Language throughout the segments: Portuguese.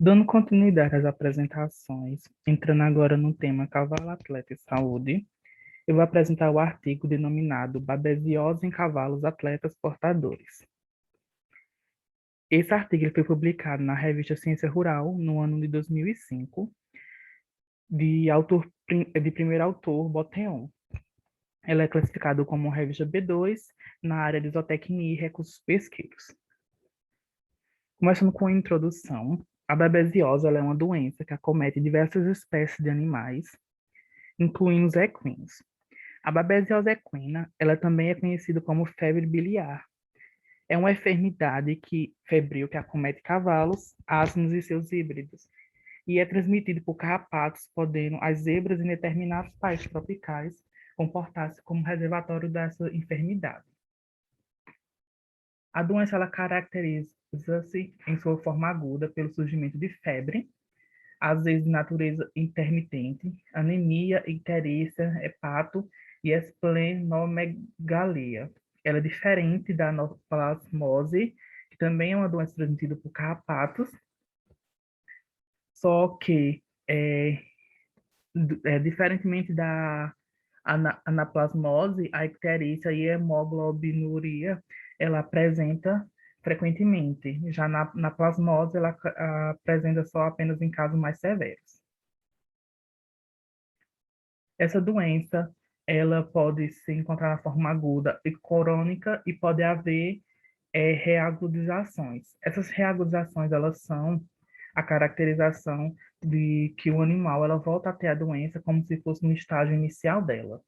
Dando continuidade às apresentações, entrando agora no tema cavalo, atleta e saúde, eu vou apresentar o artigo denominado Babesiose em cavalos atletas portadores. Esse artigo ele foi publicado na revista Ciência Rural no ano de 2005, de primeiro autor, Boteon. Ela é classificada como revista B2 na área de zootecnia e recursos pesqueiros. Começando com a introdução, a babesiose ela é uma doença que acomete diversas espécies de animais, incluindo os equinos. A babesiose equina, ela também é conhecida como febre biliar. É uma enfermidade febril que acomete cavalos, asnos e seus híbridos, e é transmitido por carrapatos, podendo as zebras em determinados países tropicais comportar-se como reservatório dessa enfermidade. A doença ela caracteriza-se em sua forma aguda pelo surgimento de febre, às vezes de natureza intermitente, anemia, icterícia, hepato e esplenomegalia. Ela é diferente da anaplasmose, que também é uma doença transmitida por carrapatos, só que, diferentemente da anaplasmose, a icterícia e a hemoglobinuria, ela apresenta frequentemente. Já na plasmose, ela apresenta só apenas em casos mais severos. Essa doença, ela pode se encontrar na forma aguda e crônica e pode haver reagudizações. Essas reagudizações, elas são a caracterização de que o animal ela volta a ter a doença como se fosse no estágio inicial dela.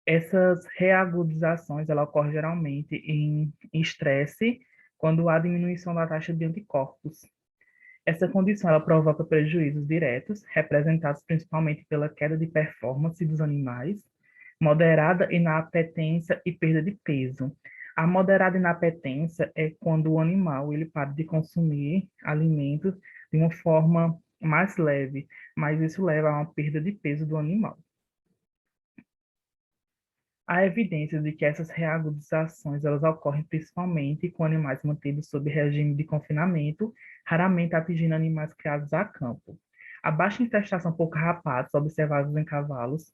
Essas reagudizações, ela ocorre geralmente em estresse, quando há diminuição da taxa de anticorpos. Essa condição ela provoca prejuízos diretos, representados principalmente pela queda de performance dos animais, moderada inapetência e perda de peso. A moderada inapetência é quando o animal ele para de consumir alimentos de uma forma mais leve, mas isso leva a uma perda de peso do animal. Há evidências de que essas reagudizações elas ocorrem principalmente com animais mantidos sob regime de confinamento, raramente atingindo animais criados a campo. A baixa infestação por carrapatos observados em cavalos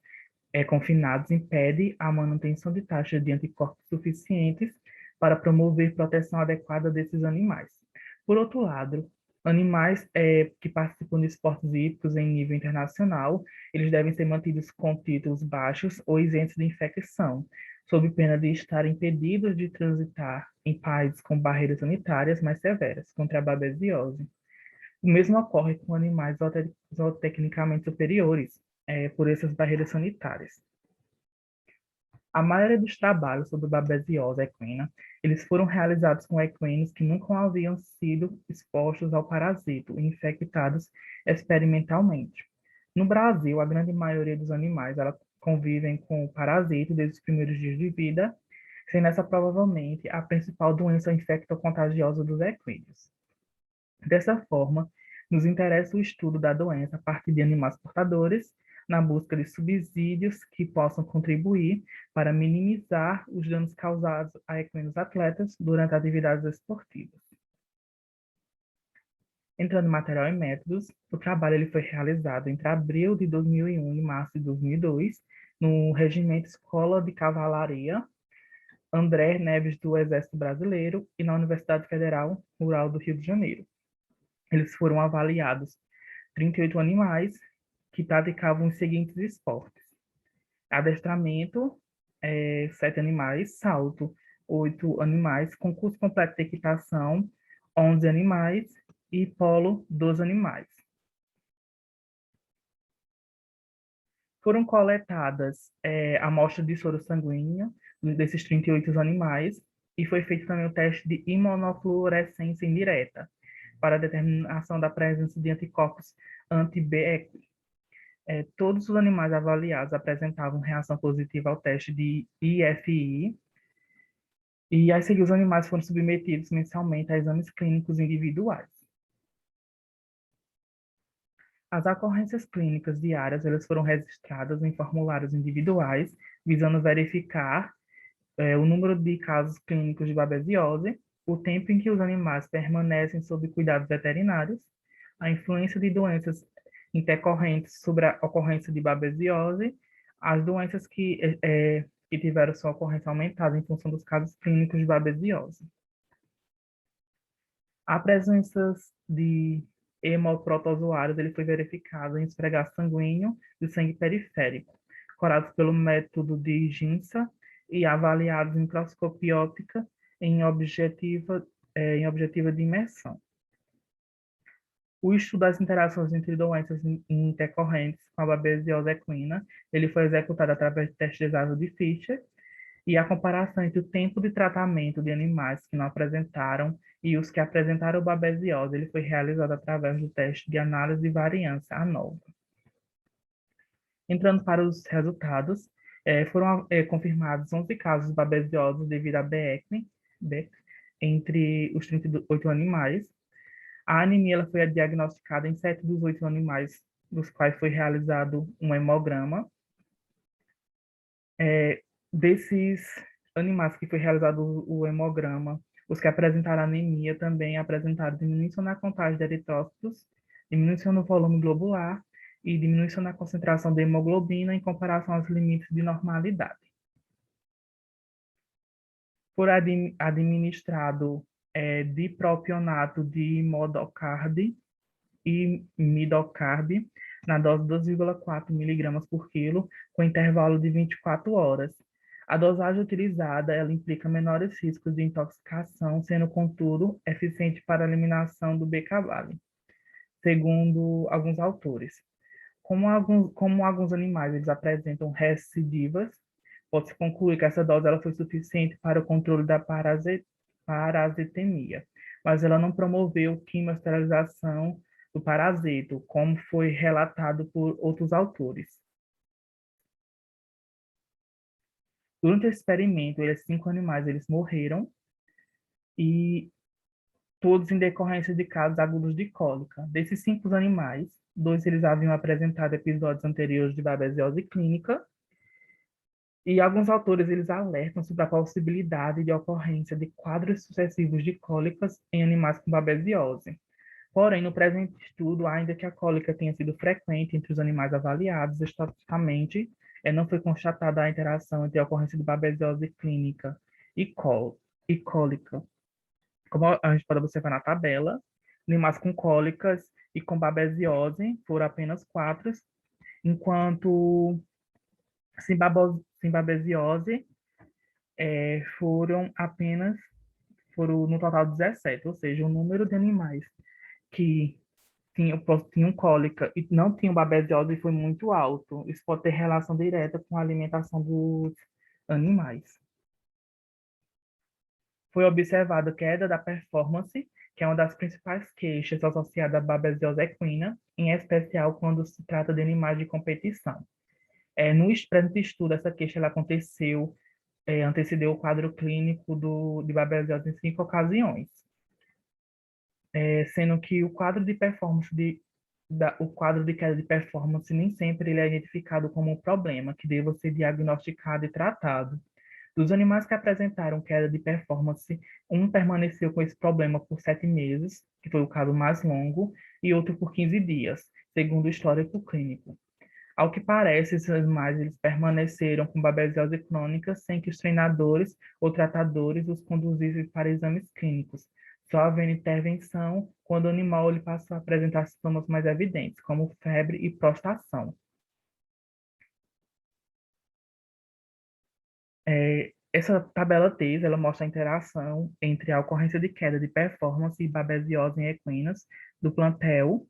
confinados impede a manutenção de taxas de anticorpos suficientes para promover proteção adequada desses animais. Por outro lado, animais que participam de esportes hípicos em nível internacional, eles devem ser mantidos com títulos baixos ou isentos de infecção, sob pena de estarem impedidos de transitar em países com barreiras sanitárias mais severas contra a babesiose. O mesmo ocorre com animais zootecnicamente superiores, por essas barreiras sanitárias. A maioria dos trabalhos sobre babesiose equina, eles foram realizados com equinos que nunca haviam sido expostos ao parasito e infectados experimentalmente. No Brasil, a grande maioria dos animais ela convivem com o parasito desde os primeiros dias de vida, sendo essa provavelmente a principal doença infecto-contagiosa dos equinos. Dessa forma, nos interessa o estudo da doença a partir de animais portadores, na busca de subsídios que possam contribuir para minimizar os danos causados a equinos atletas durante atividades esportivas. Entrando em material e métodos, o trabalho ele foi realizado entre abril de 2001 e março de 2002, no Regimento Escola de Cavalaria André Neves do Exército Brasileiro e na Universidade Federal Rural do Rio de Janeiro. Eles foram avaliados 38 animais que praticavam os seguintes esportes: adestramento, 7 animais, salto, 8 animais, concurso completo de equitação, 11 animais e polo, 12 animais. Foram coletadas amostras de soro sanguíneo desses 38 animais e foi feito também o teste de imunofluorescência indireta para a determinação da presença de anticorpos anti-B. Todos os animais avaliados apresentavam reação positiva ao teste de IFI, e a seguir os animais foram submetidos mensalmente a exames clínicos individuais. As ocorrências clínicas diárias elas foram registradas em formulários individuais, visando verificar o número de casos clínicos de babesiose, o tempo em que os animais permanecem sob cuidados veterinários, a influência de doenças intercorrentes sobre a ocorrência de babesiose, as doenças que tiveram sua ocorrência aumentada em função dos casos clínicos de babesiose. A presença de hemoprotozoários ele foi verificado em esfregar sanguíneo e sangue periférico, curados pelo método de Ginsa e avaliados em microscopia óptica em objetiva de imersão. O estudo das interações entre doenças intercorrentes com a babesiose equina, ele foi executado através de testes de Fischer, e a comparação entre o tempo de tratamento de animais que não apresentaram e os que apresentaram babesiose, ele foi realizado através do teste de análise de variância ANOVA. Entrando para os resultados, foram confirmados 11 casos de babesiose devido a BEC, entre os 38 animais. A anemia ela foi diagnosticada em 7 dos 8 animais, dos quais foi realizado um hemograma. Desses animais que foi realizado o hemograma, os que apresentaram anemia também apresentaram diminuição na contagem de eritrócitos, diminuição no volume globular e diminuição na concentração de hemoglobina em comparação aos limites de normalidade. Por administrado dipropionato de modocarb e midocarb na dose de 2,4 miligramas por quilo, com intervalo de 24 horas. A dosagem utilizada, ela implica menores riscos de intoxicação, sendo, contudo, eficiente para a eliminação do B-cavale, segundo alguns autores. Como alguns animais eles apresentam recidivas, pode-se concluir que essa dose ela foi suficiente para o controle da parasitemia, mas ela não promoveu quimioesterilização do parasito, como foi relatado por outros autores. Durante esse experimento, 5 animais eles morreram e todos em decorrência de casos agudos de cólica. Desses 5 animais, 2 eles haviam apresentado episódios anteriores de babesiose clínica e alguns autores eles alertam sobre a possibilidade de ocorrência de quadros sucessivos de cólicas em animais com babesiose. Porém, no presente estudo, ainda que a cólica tenha sido frequente entre os animais avaliados, estatisticamente, não foi constatada a interação entre a ocorrência de babesiose clínica e cólica. Como a gente pode observar na tabela, animais com cólicas e com babesiose foram apenas 4, enquanto sem babesiose foram no total 17, ou seja, o número de animais que tinham cólica e não tinham babesiose foi muito alto. Isso pode ter relação direta com a alimentação dos animais. Foi observada queda da performance, que é uma das principais queixas associadas à babesiose equina, em especial quando se trata de animais de competição. No presente estudo, essa queixa ela aconteceu, antecedeu o quadro clínico de babesiose em 5 ocasiões, sendo que o quadro de performance o quadro de queda de performance nem sempre ele é identificado como um problema que deva ser diagnosticado e tratado. Dos animais que apresentaram queda de performance, um permaneceu com esse problema por 7 meses, que foi o caso mais longo, e outro por 15 dias, segundo o histórico clínico. Ao que parece, esses animais eles permaneceram com babesiose crônica sem que os treinadores ou tratadores os conduzissem para exames clínicos, só havendo intervenção quando o animal ele passou a apresentar sintomas mais evidentes, como febre e prostração. Essa tabela TES, ela mostra a interação entre a ocorrência de queda de performance e babesiose em equinos do plantel,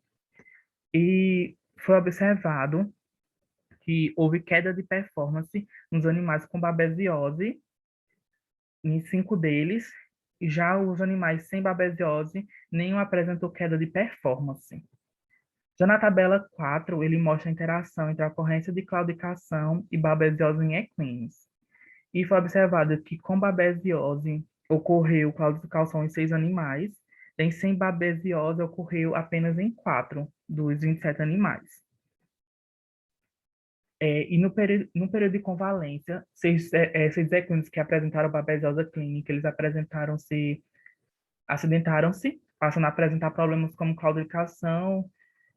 e foi observado que houve queda de performance nos animais com babesiose, em 5 deles, e já os animais sem babesiose, nenhum apresentou queda de performance. Já na tabela 4, ele mostra a interação entre a ocorrência de claudicação e babesiose em equinos. E foi observado que com babesiose ocorreu claudicação em 6 animais, e sem babesiose ocorreu apenas em 4 dos 27 animais. E no período de convalência, 6 equinos que apresentaram babesiose clínica, eles apresentaram-se Acidentaram-se, passando a apresentar problemas como claudicação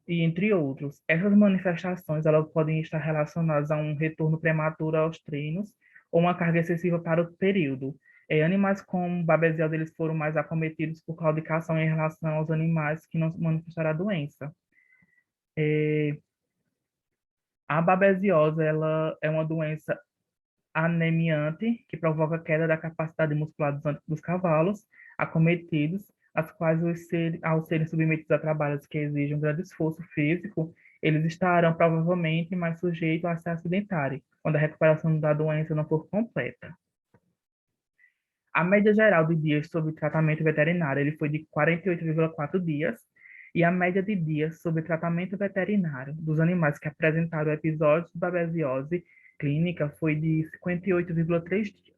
e entre outros. Essas manifestações elas podem estar relacionadas a um retorno prematuro aos treinos ou uma carga excessiva para o período. Animais como babesial, eles foram mais acometidos por claudicação em relação aos animais que não manifestaram a doença. A babesiose, ela é uma doença anemiante que provoca queda da capacidade muscular dos cavalos acometidos, as quais, ao serem submetidos a trabalhos que exigem um grande esforço físico, eles estarão provavelmente mais sujeitos a se acidentarem, quando a recuperação da doença não for completa. A média geral de dias sob tratamento veterinário ele foi de 48,4 dias, e a média de dias sob tratamento veterinário dos animais que apresentaram episódios de babesiose clínica foi de 58,3 dias.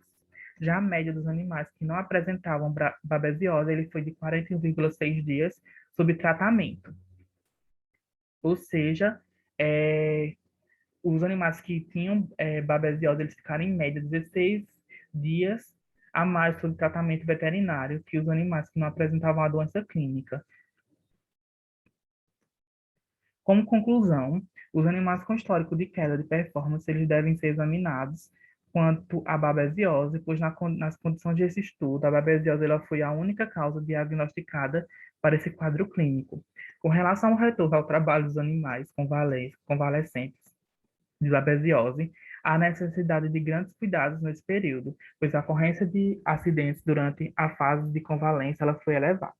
Já a média dos animais que não apresentavam babesiose ele foi de 41,6 dias sob tratamento. Ou seja, os animais que tinham babesiose, eles ficaram em média 16 dias a mais sob tratamento veterinário que os animais que não apresentavam a doença clínica. Como conclusão, os animais com histórico de queda de performance, eles devem ser examinados quanto à babesiose, pois nas condições desse estudo, a babesiose ela foi a única causa diagnosticada para esse quadro clínico. Com relação ao retorno ao trabalho dos animais convalescentes, de babesiose, há necessidade de grandes cuidados nesse período, pois a ocorrência de acidentes durante a fase de convalescência ela foi elevada.